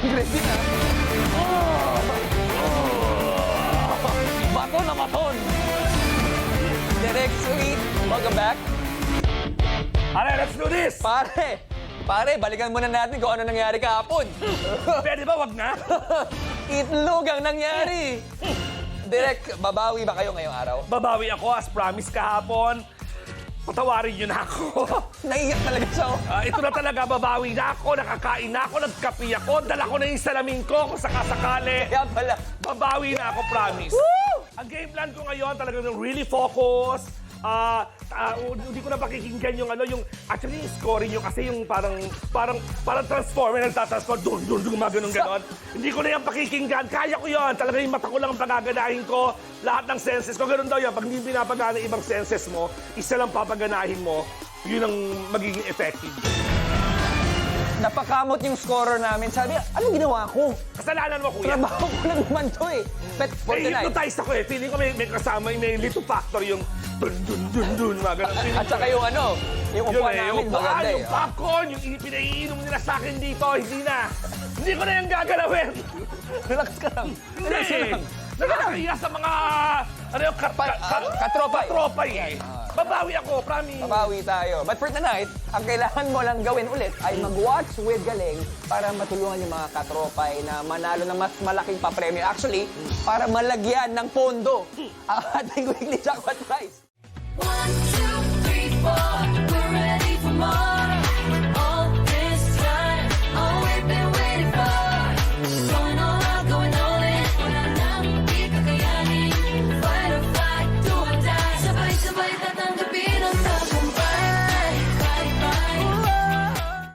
Gravy na. Oh! Oh! Bato na baton. Direct sweet. Welcome back. Alright, let's do this! Pare, balikan muna natin kung ano nangyari kahapon. Pwede ba, wag na? Itlog ang nangyari. Direk, babawi ba kayo ngayong araw? Babawi ako as promised kahapon. Patawarin niyo na ako. Naiyak talaga siya. Oh. Ito na talaga, babawi na ako, nakakain na ako, nagkapi ako, dala ko na yung salamin ko kung sakasakali. Kaya pala. Babawi na ako, promise. Woo! Ang game plan ko ngayon talagang really focus. Hindi ko na pakikinggan yung actually yung scoring yung kasi yung parang transformer nagtatransform dun gumaganon ganon. Hindi ko na yan pakikinggan. Kaya ko yon. Talaga yung mata ko lang ang pagaganahin ko. Lahat ng senses ko. Ganun daw yan. Pag hindi pinapagana ibang senses mo, isa lang papaganahin mo, yun ang magiging effective. Napakamot yung scorer namin. Sabi, anong ginawa ko? Kasalanan mo, kuya. Trabaho ko lang naman to eh. But for tonight. Hypnotize ako eh. Feeling ko may kasama, may little factor yung dun, mga ganun. At saka yung yung upuan namin, yung maganda eh. yung popcorn, yung pinaiinom nila sa akin dito, hindi na. Hindi ko na yung gagalawin. Relax ka lang. Relax ka lang. Nakakahiya sa mga, katropay eh. Babawi ako, promise. Babawi tayo. But for tonight, ang kailangan mo lang gawin ulit ay mag-watch with Galing para matulungan yung mga katropay na manalo ng mas malaking papremyo. Actually, para malagyan ng pondo ang ating weekly jackpot prize. 1, 2, 3, 4, we're ready for more.